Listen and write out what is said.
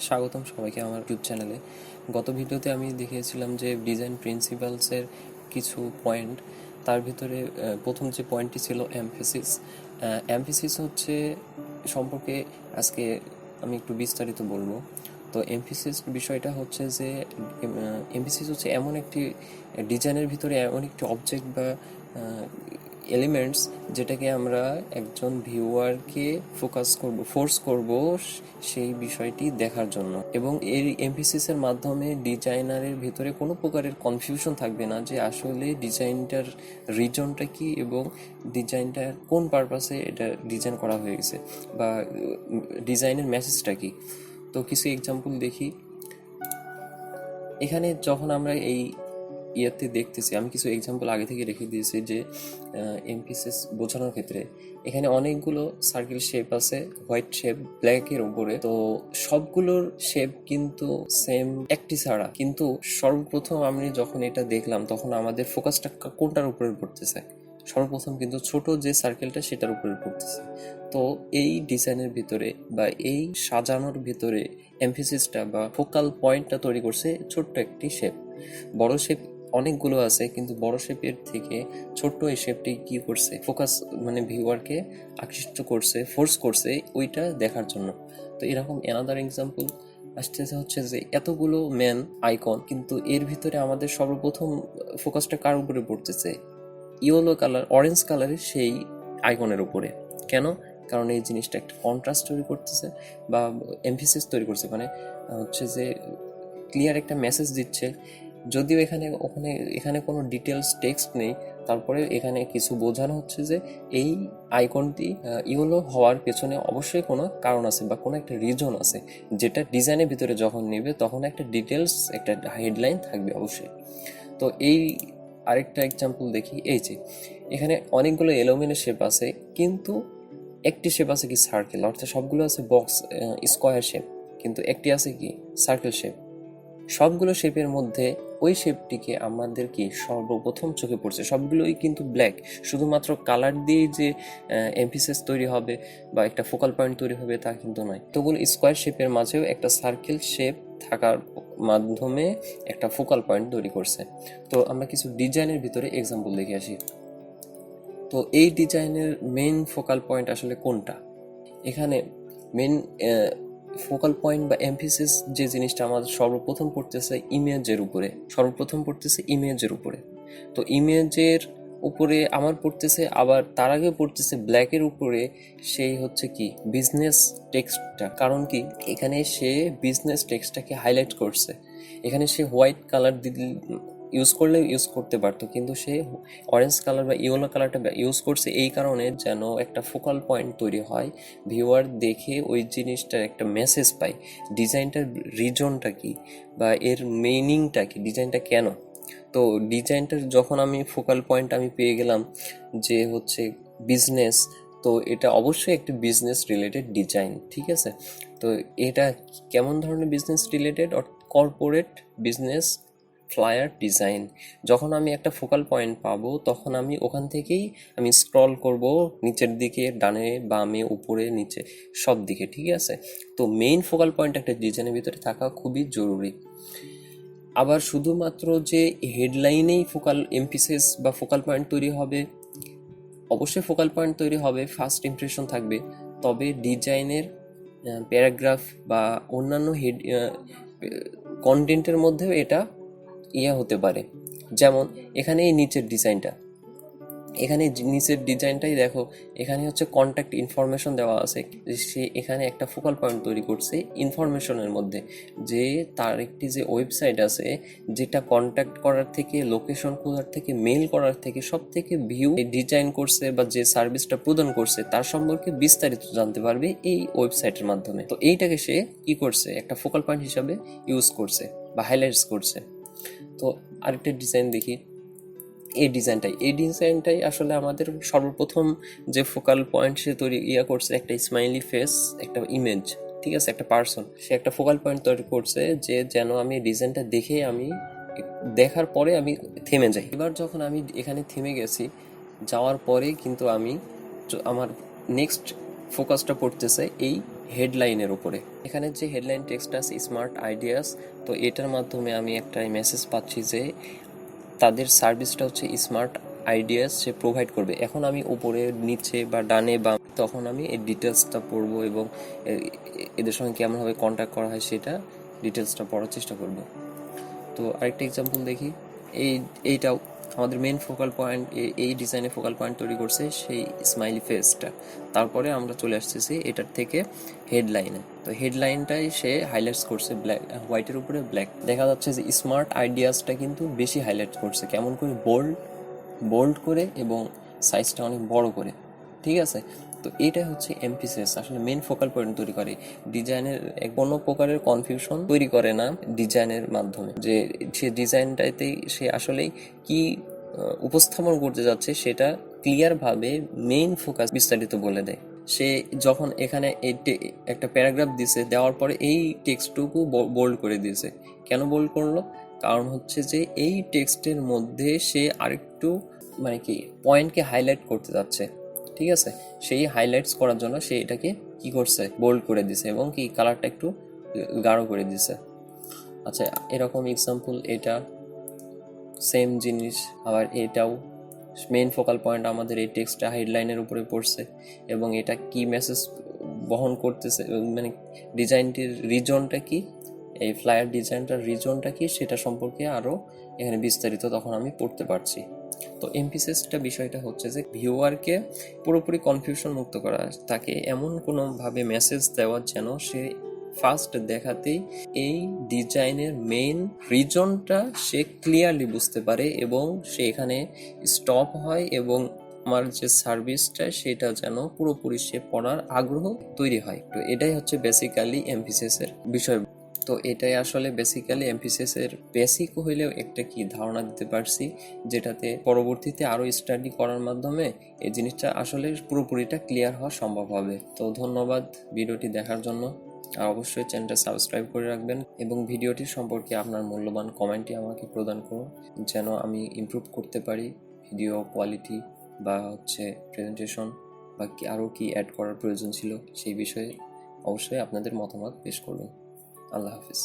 স্বাগতম সবাইকে আমার ইউটিউব চ্যানেলে। গত ভিডিওতে আমি দেখিয়েছিলাম যে ডিজাইন প্রিন্সিপালসের কিছু পয়েন্ট। তার ভিতরে প্রথম যে পয়েন্টটি ছিল এমফেসিস। এমফেসিস হচ্ছে সম্পর্কে আজকে আমি একটু বিস্তারিত বলবো। তো এমফেসিস বিষয়টা হচ্ছে যে এমফেসিস হচ্ছে এমন একটি ডিজাইনের ভিতরে এমন একটি অবজেক্ট বা এলিমেন্টস যেটাকে আমরা একজন ভিউয়ারকে ফোর্স করব সেই বিষয়টি দেখার জন্য, এবং এই এমফেসিসের মাধ্যমে ডিজাইনারের ভিতরে কোনো প্রকারের কনফিউশন থাকবে না যে আসলে ডিজাইনটার রিজনটা কি এবং ডিজাইনটা কোন পারপাসে এটা ডিজাইন করা হয়ে গেছে বা ডিজাইনের মেসেজটা কি। তো কিছু এক্সাম্পল দেখি। এখানে যখন আমরা এই ইয়েতে দেখতেছি, আমি কিছু এক্সাম্পল আগে থেকে রেখে দিয়েছি যে এমফেসিস বোঝানোর ক্ষেত্রে এখানে অনেকগুলো সার্কেল শেপ আছে, হোয়াইট শেপ ব্ল্যাকের উপরে। তো সবগুলোর শেপ কিন্তু সেম একটি ছাড়া, কিন্তু সর্বপ্রথম আমি যখন এটা দেখলাম তখন আমাদের ফোকাসটা কোনটার উপরে পড়তেছে? সর্বপ্রথম কিন্তু ছোট যে সার্কেলটা সেটার উপরে পড়তেছে। তো এই ডিজাইনের ভিতরে বা এই সাজানোর ভিতরে এমফেসিসটা বা ফোকাল পয়েন্টটা তৈরি করছে ছোট্ট একটি শেপ। বড় শেপ অনেকগুলো আছে, কিন্তু বড় শেপের থেকে ছোট্ট এই শেপটি কি করছে, ফোকাস মানে ভিউয়ারকে আকৃষ্ট করছে, ফোর্স করছে ওইটা দেখার জন্য। তো এরকম অ্যানাদার এক্সাম্পল আসতেছে হচ্ছে যে এতগুলো ম্যান আইকন, কিন্তু এর ভিতরে আমাদের সর্বপ্রথম ফোকাসটা কার উপরে পড়তেছে? ইয়েলো কালার, অরেঞ্জ কালারের সেই আইকনের উপরে। কেন? কারণ এই জিনিসটা একটা কন্ট্রাস্ট তৈরি করতেছে বা এমফেসিস তৈরি করছে, মানে হচ্ছে যে ক্লিয়ার একটা মেসেজ দিচ্ছে। যদিও এখানে কোনো ডিটেলস টেক্সট নেই, তারপরে এখানে কিছু বোঝানো হচ্ছে যে এই আইকনটি ইয়েলো হওয়ার পেছনে অবশ্যই কোনো কারণ আছে বা কোনো একটা রিজন আছে, যেটা ডিজাইনের ভিতরে যখন নেবে তখন একটা ডিটেলস, একটা হেডলাইন থাকবে অবশ্যই। তো এই আরেকটা এক্সাম্পল দেখি। এই যে এখানে অনেকগুলো এলোমেলো শেপ আছে, কিন্তু একটি শেপ আছে কি সার্কেল, অর্থাৎ সবগুলো আছে বক্স স্কোয়ার শেপ, কিন্তু একটি আছে কি সার্কেল শেপ। সবগুলো শেপের মধ্যে ওই শেপটিকে আমাদের কি সর্বপ্রথম চোখে পড়ছে, সবগুলোই কিন্তু ব্ল্যাক। শুধুমাত্র কালার দিয়ে যে এমফেসিস তৈরি হবে বা একটা ফোকাল পয়েন্ট তৈরি হবে তা কিন্তু নয়। তোগুলো স্কোয়ার শেপের মাঝেও একটা সার্কেল শেপ থাকার মাধ্যমে একটা ফোকাল পয়েন্ট তৈরি করছে। তো আমরা কিছু ডিজাইনের ভিতরে এক্সাম্পল দেখে আসি। তো এই ডিজাইনের মেইন ফোকাল পয়েন্ট আসলে কোনটা? এখানে মেইন ফোকাল পয়েন্ট বা এমফেসিস যে জিনিসটা আমাদের সর্বপ্রথম পড়তেছে ইমেজের উপরে। তো ইমেজের উপরে আমার পড়তেছে, আবার তার আগে পড়তেছে ব্ল্যাকের উপরে সেই হচ্ছে কি বিজনেস টেক্সটটা। কারণ কি এখানে সে বিজনেস টেক্সটটাকে হাইলাইট করছে। এখানে সে হোয়াইট কালার ইউজ করলে ইউজ করতে পারতো, কিন্তু সে অরেঞ্জ কালার বা ইয়েলো কালারটা ইউজ করছে এই কারণে যেন একটা ফোকাল পয়েন্ট তৈরি হয়, ভিউয়ার দেখে ওই জিনিসটার একটা মেসেজ পায়, ডিজাইনটার রিজনটা কি বা এর মিনিংটা কি, ডিজাইনটা কেন। তো ডিজাইনটার যখন আমি ফোকাল পয়েন্ট আমি পেয়ে গেলাম যে হচ্ছে বিজনেস, তো এটা অবশ্যই একটি বিজনেস রিলেটেড ডিজাইন, ঠিক আছে। তো এটা কেমন ধরনের business related? Corporate business flyer design. যখন আমি একটা ফোকাল পয়েন্ট পাবো তখন আমি ওখান থেকেই আমি স্ক্রল করব নিচের দিকে, ডানে বামে উপরে নিচে সব দিকে, ঠিক আছে। তো মেইন ফোকাল পয়েন্ট একটা ডিজাইনের ভিতরে থাকা খুবই জরুরি। আবার শুধুমাত্র যে হেডলাইনেই ফোকাল এমফেসিস বা ফোকাল পয়েন্ট তৈরি হবে, অবশ্যই ফোকাল পয়েন্ট তৈরি হবে, ফার্স্ট ইমপ্রেশন থাকবে, তবে ডিজাইনের প্যারাগ্রাফ বা অন্যান্য কন্টেন্টের মধ্যেও এটা হতে পারে। যেমন এখানে এই নিচের ডিজাইনটাই দেখো, এখানে হচ্ছে কন্ট্যাক্ট ইনফরমেশন দেওয়া আছে। সে এখানে একটা ফোকাল পয়েন্ট তৈরি করছে ইনফরমেশনের মধ্যে, যে তার একটি যে ওয়েবসাইট আছে যেটা কন্ট্যাক্ট করার থেকে, লোকেশন খোঁজার থেকে, মেল করার থেকে সব থেকে ভিউ ডিজাইন করছে বা যে সার্ভিসটা প্রদান করছে তার সম্পর্কে বিস্তারিত জানতে পারবে এই ওয়েবসাইটের মাধ্যমে। তো এইটাকে সে কি করছে, একটা ফোকাল পয়েন্ট হিসাবে ইউজ করছে বা হাইলাইটস করছে। তো আরেকটা ডিজাইন দেখি। এই ডিজাইনটাই আসলে আমাদের সর্বপ্রথম যে ফোকাল পয়েন্ট সে তৈরি করছে, একটা স্মাইলি ফেস, একটা ইমেজ, ঠিক আছে, একটা পার্সন। সে একটা ফোকাল পয়েন্ট তৈরি করছে যে যেন আমি ডিজাইনটা দেখে আমি দেখার পরে আমি থেমে যাই। এবার যখন আমি এখানে থেমে গেছি, যাওয়ার পরে কিন্তু আমি আমার নেক্সট ফোকাসটা পড়তেছে এই হেডলাইনের উপরে। এখানে যে হেডলাইন টেক্সটটা আছে স্মার্ট আইডিয়াস, তো এটার মাধ্যমে আমি একটা মেসেজ পাচ্ছি যে তাদের সার্ভিসটা হচ্ছে স্মার্ট আইডিয়াস সে প্রোভাইড করবে। এখন আমি উপরে নিচে বা ডানে বা তখন আমি এই ডিটেলসটা পড়বো এবং এদের সঙ্গে কেমনভাবে কন্ট্যাক্ট করা হয় সেটা ডিটেলসটা পড়ার চেষ্টা করব। তো আরেকটা এক্সাম্পল দেখি। এইটাও আমাদের মেন ফোকাল পয়েন্ট, এই ডিজাইনে ফোকাল পয়েন্ট তৈরি করছে সেই স্মাইলি ফেসটা। তারপরে আমরা চলে আসতেছি এটার থেকে হেডলাইনে। তো হেডলাইনটাই সে হাইলাইটস করছে ব্ল্যাক, হোয়াইটের উপরে ব্ল্যাক। দেখা যাচ্ছে যে স্মার্ট আইডিয়াসটা কিন্তু বেশি হাইলাইট করছে, কেমন করে বোল্ড করে এবং সাইজটা অনেক বড় করে। ঠিক আছে, তো এটা হচ্ছে এমফিসিস, আসলে মেন ফোকাল পয়েন্ট তৈরি করে। ডিজাইনের কোনো প্রকারের কনফিউশন তৈরি করে না ডিজাইনের মাধ্যমে, যে সে ডিজাইনটাতেই সে আসলেই কি উপস্থাপন করতে যাচ্ছে সেটা ক্লিয়ারভাবে মেইন ফোকাস বিস্তারিত বলে দেয়। সে যখন এখানে একটা প্যারাগ্রাফ দিছে, দেওয়ার পরে এই টেক্সটটুকু বোল্ড করে দিয়েছে। কেন বোল্ড করলো? কারণ হচ্ছে যে এই টেক্সটের মধ্যে সে আরেকটু মানে কি পয়েন্টকে হাইলাইট করতে যাচ্ছে। ঠিক আছে, সেই হাইলাইটস করার জন্য সে এটাকে কি করছে, বোল্ড করে দিছে এবং কি কালারটা একটু গাঢ় করে দিছে। আচ্ছা, এরকম এক্সাম্পল এটা সেম জিনিস। আবার এটাও মেইন ফোকাল পয়েন্ট আমাদের এই টেক্সটটা হেডলাইনের উপরে পড়ছে এবং এটা কি মেসেজ বহন করতেছে, মানে ডিজাইনটির রিজনটা কি, এই ফ্লায়ার ডিজাইনটার রিজনটা কি সেটা সম্পর্কে আরও এখানে বিস্তারিত তখন আমি পড়তে পারছি। তো এমপিসিসটা বিষয়টা হচ্ছে যে ভিউয়ারকে পুরোপুরি কনফিউশন মুক্ত করা, তাকে এমন কোনোভাবে মেসেজ দেওয়া যেন সে ফার্স্ট দেখাতেই এই ডিজাইনের মেইন রিজনটা সে ক্লিয়ারলি বুঝতে পারে এবং সে এখানে স্টপ হয় এবং আমার যে সার্ভিসটা সেটা যেন পুরোপুরি সে পড়ার আগ্রহ তৈরি হয়। তো এটাই হচ্ছে বেসিক্যালি এমফিসিসের বিষয়। তো এটাই আসলে বেসিক্যালি এমফিসিসের বেসিক হইলেও একটা কি ধারণা দিতে পারছি, যেটাতে পরবর্তীতে আরও স্টাডি করার মাধ্যমে এই জিনিসটা আসলে পুরোপুরিটা ক্লিয়ার হওয়া সম্ভব হবে। তো ধন্যবাদ ভিডিওটি দেখার জন্য। আর অবশ্যই চ্যানেলটা সাবস্ক্রাইব করে রাখবেন এবং ভিডিওটি সম্পর্কে আপনার মূল্যবান কমেন্টটি আমাকে প্রদান করুন, যেন আমি ইমপ্রুভ করতে পারি ভিডিও কোয়ালিটি বা হচ্ছে প্রেজেন্টেশন বা কি আরও কি অ্যাড করার প্রয়োজন ছিল সেই বিষয়ে অবশ্যই আপনাদের মতামত পেশ করবেন। আল্লাহ হাফিজ।